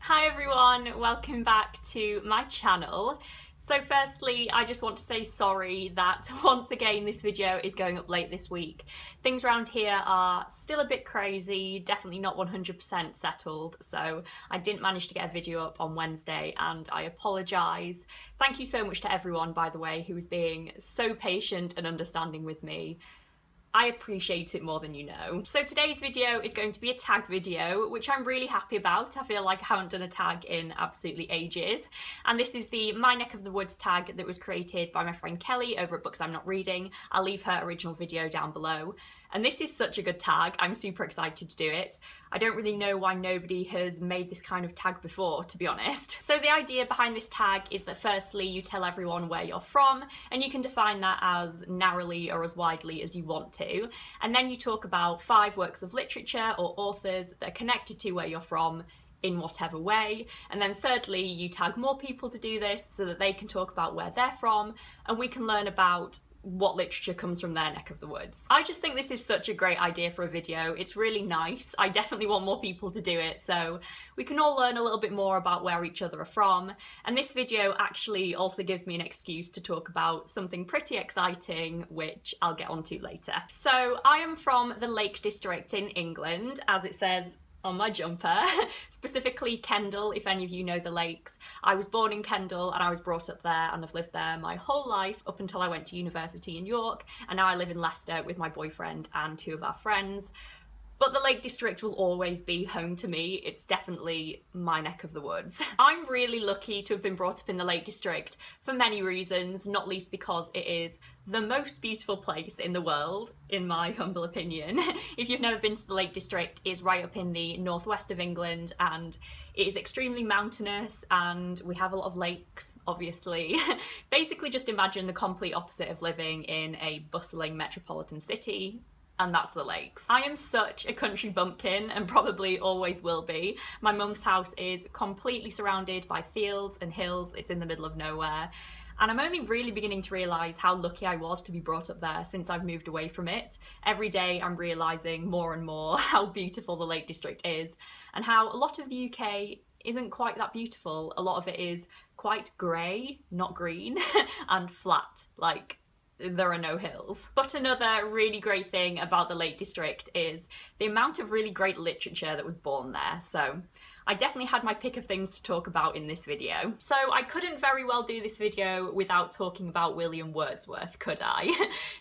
Hi everyone, welcome back to my channel. So firstly, I just want to say sorry that once again this video is going up late this week. Things around here are still a bit crazy, definitely not 100% settled, so I didn't manage to get a video up on Wednesday and I apologise. Thank you so much to everyone, by the way, who is being so patient and understanding with me. I appreciate it more than you know. So today's video is going to be a tag video, which I'm really happy about. I feel like I haven't done a tag in absolutely ages. And this is the My Neck of the Woods tag that was created by my friend Kelly over at Books I'm Not Reading. I'll leave her original video down below. And this is such a good tag. I'm super excited to do it. I don't really know why nobody has made this kind of tag before, to be honest. So the idea behind this tag is that firstly, you tell everyone where you're from, and you can define that as narrowly or as widely as you want to. And then you talk about 5 works of literature or authors that are connected to where you're from in whatever way. And then thirdly, you tag more people to do this so that they can talk about where they're from, and we can learn about what literature comes from their neck of the woods. I just think this is such a great idea for a video. It's really nice. I definitely want more people to do it so we can all learn a little bit more about where each other are from. And this video actually also gives me an excuse to talk about something pretty exciting, which I'll get onto later. So I am from the Lake District in England, as it says on my jumper, specifically Kendal, if any of you know the lakes. I was born in Kendal and I was brought up there and I've lived there my whole life up until I went to university in York, and now I live in Leicester with my boyfriend and 2 of our friends. But the Lake District will always be home to me. It's definitely my neck of the woods. I'm really lucky to have been brought up in the Lake District for many reasons, not least because it is the most beautiful place in the world, in my humble opinion. If you've never been to the Lake District, it's right up in the northwest of England and it is extremely mountainous and we have a lot of lakes, obviously. Basically just imagine the complete opposite of living in a bustling metropolitan city. And that's the lakes. I am such a country bumpkin and probably always will be. My mum's house is completely surrounded by fields and hills. It's in the middle of nowhere. And I'm only really beginning to realise how lucky I was to be brought up there since I've moved away from it. Every day I'm realising more and more how beautiful the Lake District is and how a lot of the UK isn't quite that beautiful. A lot of it is quite grey, not green, and flat, like there are no hills. But another really great thing about the Lake District is the amount of really great literature that was born there. So I definitely had my pick of things to talk about in this video. So I couldn't very well do this video without talking about William Wordsworth, could I?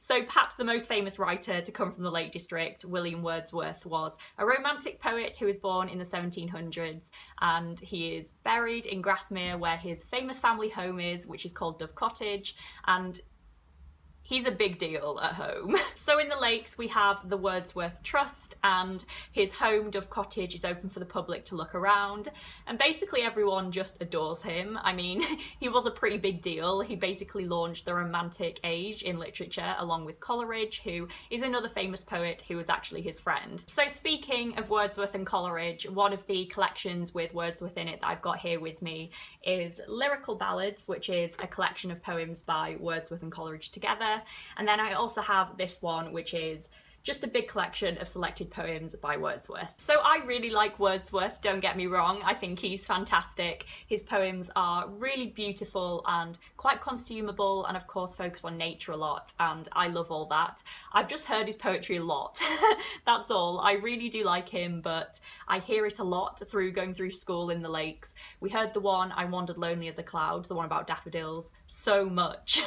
So perhaps the most famous writer to come from the Lake District, William Wordsworth, was a romantic poet who was born in the 1700s, and he is buried in Grasmere where his famous family home is, which is called Dove Cottage, and he's a big deal at home. So in the lakes we have the Wordsworth Trust, and his home, Dove Cottage, is open for the public to look around, and basically everyone just adores him. I mean, he was a pretty big deal. He basically launched the Romantic age in literature along with Coleridge, who is another famous poet who was actually his friend. So speaking of Wordsworth and Coleridge, one of the collections with Wordsworth in it that I've got here with me is Lyrical Ballads, which is a collection of poems by Wordsworth and Coleridge together. And then I also have this one, which is just a big collection of selected poems by Wordsworth. So I really like Wordsworth, don't get me wrong. I think he's fantastic. His poems are really beautiful and quite consumable, and of course focus on nature a lot, and I love all that. I've just heard his poetry a lot. That's all. I really do like him, but I hear it a lot going through school in the lakes. We heard the one, I Wandered Lonely as a Cloud, the one about daffodils, so much.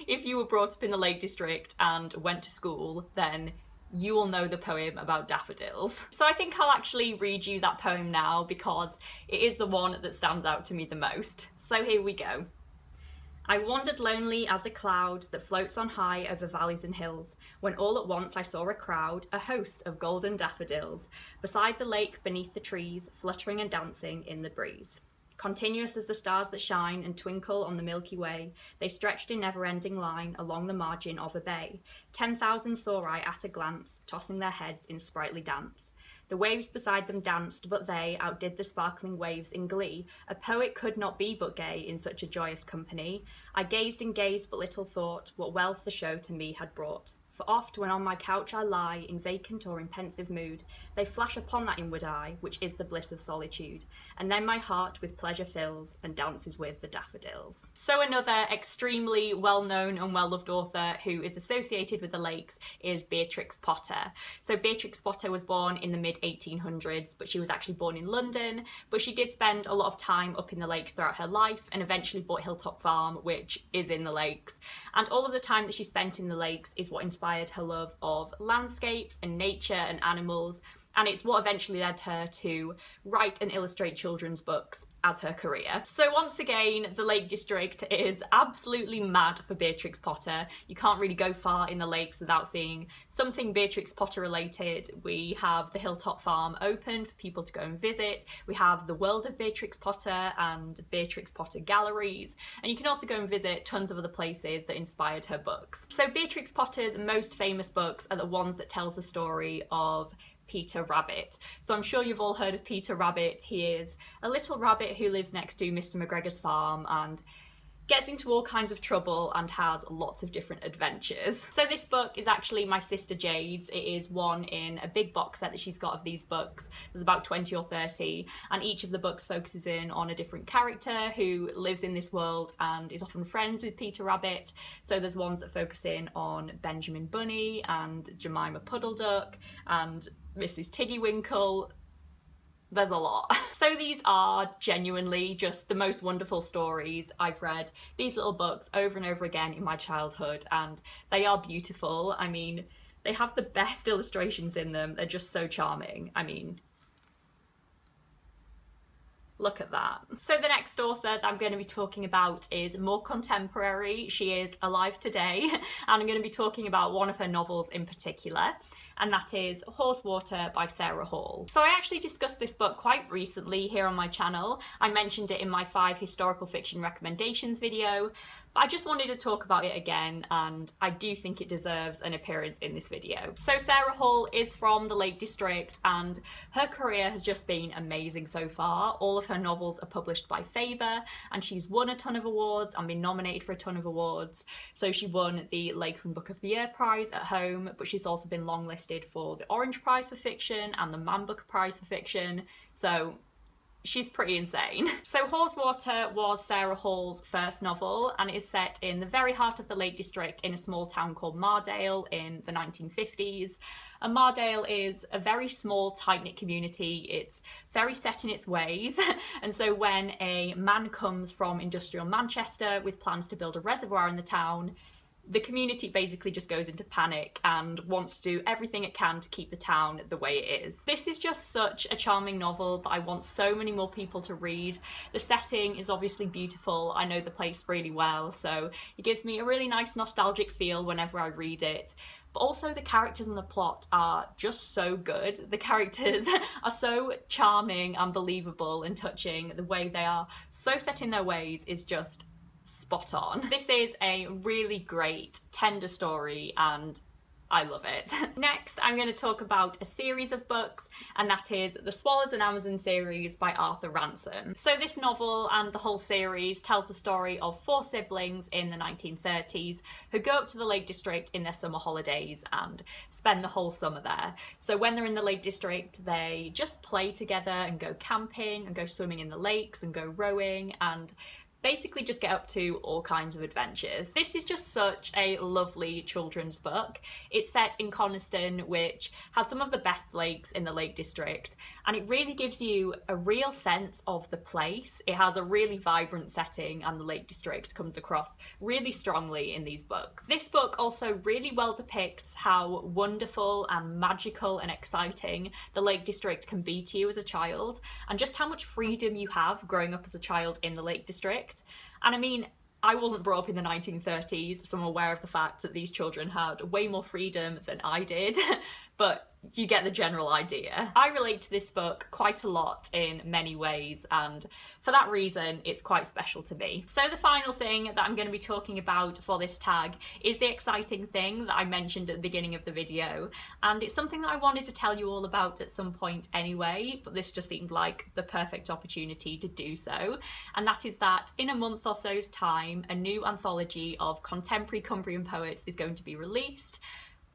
If you were brought up in the Lake District and went to school, then you will know the poem about daffodils. So I think I'll actually read you that poem now because it is the one that stands out to me the most. So here we go. I wandered lonely as a cloud that floats on high over valleys and hills, when all at once I saw a crowd, a host of golden daffodils, beside the lake beneath the trees, fluttering and dancing in the breeze. Continuous as the stars that shine and twinkle on the Milky Way, they stretched in never-ending line along the margin of a bay. 10,000 saw I at a glance, tossing their heads in sprightly dance. The waves beside them danced, but they outdid the sparkling waves in glee. A poet could not be but gay in such a joyous company. I gazed and gazed, but little thought what wealth the show to me had brought. For oft when on my couch I lie, in vacant or in pensive mood, they flash upon that inward eye, which is the bliss of solitude, and then my heart with pleasure fills, and dances with the daffodils. So another extremely well-known and well-loved author who is associated with the lakes is Beatrix Potter. So Beatrix Potter was born in the mid-1800s, but she was actually born in London, but she did spend a lot of time up in the lakes throughout her life, and eventually bought Hilltop Farm, which is in the lakes. And all of the time that she spent in the lakes is what inspired her love of landscapes and nature and animals, and it's what eventually led her to write and illustrate children's books as her career. So once again, the Lake District is absolutely mad for Beatrix Potter. You can't really go far in the lakes without seeing something Beatrix Potter related. We have the Hilltop Farm open for people to go and visit. We have the World of Beatrix Potter and Beatrix Potter galleries, and you can also go and visit tons of other places that inspired her books. So Beatrix Potter's most famous books are the ones that tells the story of Peter Rabbit. So I'm sure you've all heard of Peter Rabbit. He is a little rabbit who lives next to Mr. McGregor's farm and gets into all kinds of trouble and has lots of different adventures. So this book is actually my sister Jade's. It is one in a big box set that she's got of these books. There's about 20 or 30, and each of the books focuses in on a different character who lives in this world and is often friends with Peter Rabbit. So there's ones that focus in on Benjamin Bunny and Jemima Puddle Duck and Mrs. Tiggywinkle. There's a lot. So these are genuinely just the most wonderful stories. I've read these little books over and over again in my childhood, and they are beautiful. I mean, they have the best illustrations in them. They're just so charming. I mean, look at that. So the next author that I'm going to be talking about is more contemporary. She is alive today, and I'm going to be talking about one of her novels in particular, and that is Haweswater by Sarah Hall. So I actually discussed this book quite recently here on my channel. I mentioned it in my 5 historical fiction recommendations video, but I just wanted to talk about it again, and I do think it deserves an appearance in this video. So Sarah Hall is from the Lake District, and her career has just been amazing so far. All of her novels are published by Faber, and she's won a ton of awards and been nominated for a ton of awards. So she won the Lakeland Book of the Year prize at home, but she's also been longlisted for the Orange Prize for Fiction and the Man Booker Prize for Fiction. So she's pretty insane. So Haweswater was Sarah Hall's first novel, and it is set in the very heart of the Lake District in a small town called Mardale in the 1950s. And Mardale is a very small, tight-knit community. It's very set in its ways. And so when a man comes from industrial Manchester with plans to build a reservoir in the town, the community basically just goes into panic and wants to do everything it can to keep the town the way it is. This is just such a charming novel that I want so many more people to read. The setting is obviously beautiful. I know the place really well, so it gives me a really nice nostalgic feel whenever I read it. But also the characters and the plot are just so good. The characters are so charming and believable and touching. The way they are so set in their ways is just spot on. This is a really great, tender story, and I love it. Next, I'm going to talk about a series of books, and that is the Swallows and Amazon series by Arthur Ransom. So this novel and the whole series tells the story of 4 siblings in the 1930s who go up to the Lake District in their summer holidays and spend the whole summer there. So when they're in the Lake District, they just play together and go camping and go swimming in the lakes and go rowing and basically just get up to all kinds of adventures. This is just such a lovely children's book. It's set in Coniston, which has some of the best lakes in the Lake District, and it really gives you a real sense of the place. It has a really vibrant setting, and the Lake District comes across really strongly in these books. This book also really well depicts how wonderful and magical and exciting the Lake District can be to you as a child, and just how much freedom you have growing up as a child in the Lake District. And I mean, I wasn't brought up in the 1930s, so I'm aware of the fact that these children had way more freedom than I did, but you get the general idea. I relate to this book quite a lot in many ways, and for that reason it's quite special to me. So the final thing that I'm going to be talking about for this tag is the exciting thing that I mentioned at the beginning of the video, and it's something that I wanted to tell you all about at some point anyway, but this just seemed like the perfect opportunity to do so, and that is that in a month or so's time a new anthology of contemporary Cumbrian poets is going to be released.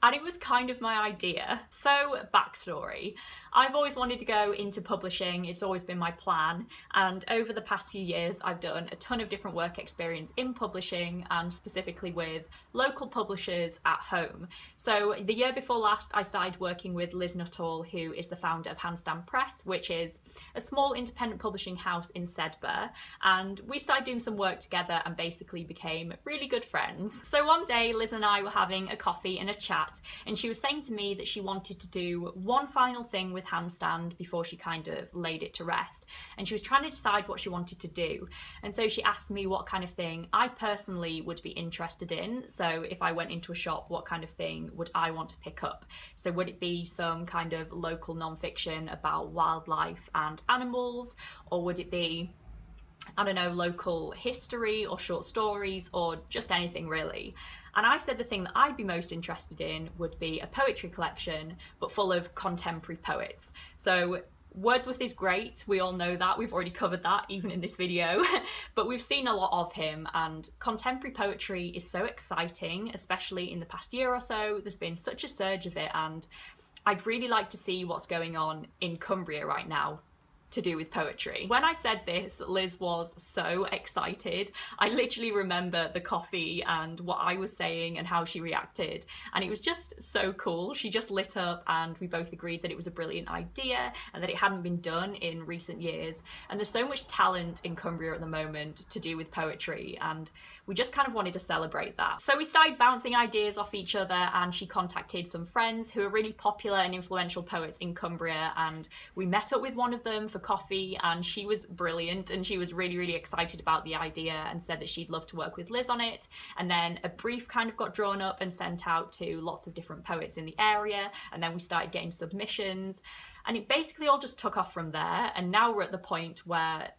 and it was kind of my idea. So, backstory. I've always wanted to go into publishing, it's always been my plan, and over the past few years I've done a ton of different work experience in publishing and specifically with local publishers at home. So the year before last I started working with Liz Nuttall, who is the founder of Handstand Press, which is a small independent publishing house in Sedbergh, and we started doing some work together and basically became really good friends. So one day Liz and I were having a coffee and a chat, and she was saying to me that she wanted to do one final thing with Handstand before she kind of laid it to rest, and she was trying to decide what she wanted to do. And so she asked me what kind of thing I personally would be interested in. So if I went into a shop, what kind of thing would I want to pick up? So would it be some kind of local non-fiction about wildlife and animals, or would it be, I don't know, local history or short stories or just anything really? And I said the thing that I'd be most interested in would be a poetry collection, but full of contemporary poets. So Wordsworth is great, we all know that, we've already covered that even in this video, but we've seen a lot of him, and contemporary poetry is so exciting, especially in the past year or so. There's been such a surge of it, and I'd really like to see what's going on in Cumbria right now to do with poetry. When I said this, Liz was so excited. I literally remember the coffee and what I was saying and how she reacted, and it was just so cool. She just lit up, and we both agreed that it was a brilliant idea and that it hadn't been done in recent years, and there's so much talent in Cumbria at the moment to do with poetry, and we just kind of wanted to celebrate that. So we started bouncing ideas off each other, and she contacted some friends who are really popular and influential poets in Cumbria, and we met up with one of them for coffee, and she was brilliant, and she was really excited about the idea and said that she'd love to work with Liz on it. And then a brief kind of got drawn up and sent out to lots of different poets in the area, and then we started getting submissions, and it basically all just took off from there. And now we're at the point where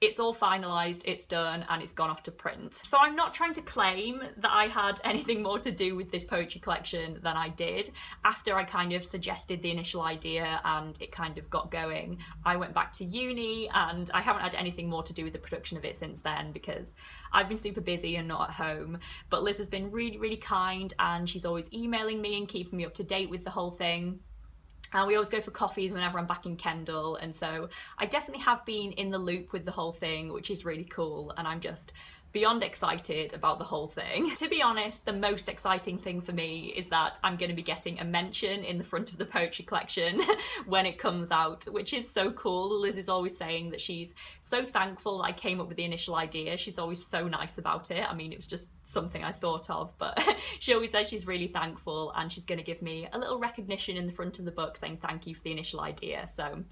it's all finalised, it's done, and it's gone off to print. So I'm not trying to claim that I had anything more to do with this poetry collection than I did. After I kind of suggested the initial idea and it kind of got going, I went back to uni, and I haven't had anything more to do with the production of it since then because I've been super busy and not at home. But Liz has been really kind, and she's always emailing me and keeping me up to date with the whole thing. And we always go for coffees whenever I'm back in Kendal, and so I definitely have been in the loop with the whole thing, which is really cool, and I'm just beyond excited about the whole thing. To be honest, the most exciting thing for me is that I'm going to be getting a mention in the front of the poetry collection when it comes out, which is so cool. Liz is always saying that she's so thankful that I came up with the initial idea. She's always so nice about it. I mean, it was just something I thought of, but she always says she's really thankful, and she's going to give me a little recognition in the front of the book saying thank you for the initial idea. So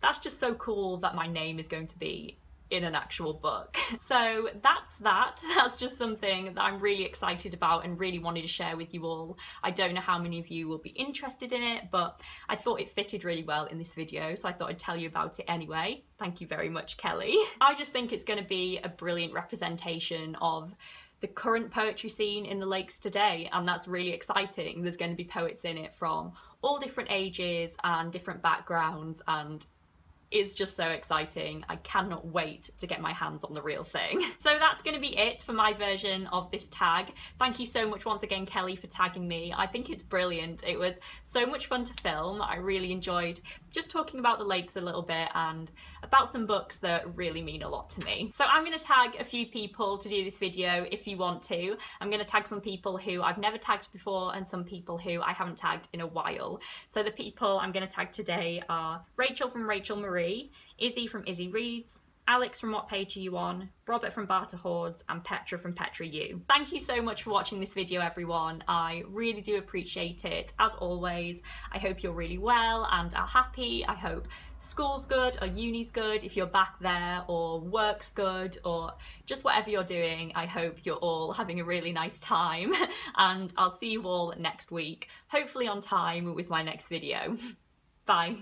that's just so cool that my name is going to be in an actual book. So that's just something that I'm really excited about and really wanted to share with you all. I don't know how many of you will be interested in it, but I thought it fitted really well in this video, so I thought I'd tell you about it anyway. Thank you very much, Kelly. I just think it's going to be a brilliant representation of the current poetry scene in the Lakes today, and that's really exciting. There's going to be poets in it from all different ages and different backgrounds, and it's just so exciting. I cannot wait to get my hands on the real thing. So that's going to be it for my version of this tag. Thank you so much once again, Kelly, for tagging me. I think it's brilliant. It was so much fun to film. I really enjoyed just talking about the lakes a little bit and about some books that really mean a lot to me. So I'm going to tag a few people to do this video if you want to. I'm going to tag some people who I've never tagged before and some people who I haven't tagged in a while. So the people I'm going to tag today are Rachel from Rachel Marie, Izzy from Izzy Reads, Alex from What Page Are You On, Robert from Barter Hordes, and Petra from Petra U. Thank you so much for watching this video, everyone. I really do appreciate it. As always, I hope you're really well and are happy. I hope school's good or uni's good if you're back there, or work's good, or just whatever you're doing. I hope you're all having a really nice time, and I'll see you all next week, hopefully on time with my next video. Bye.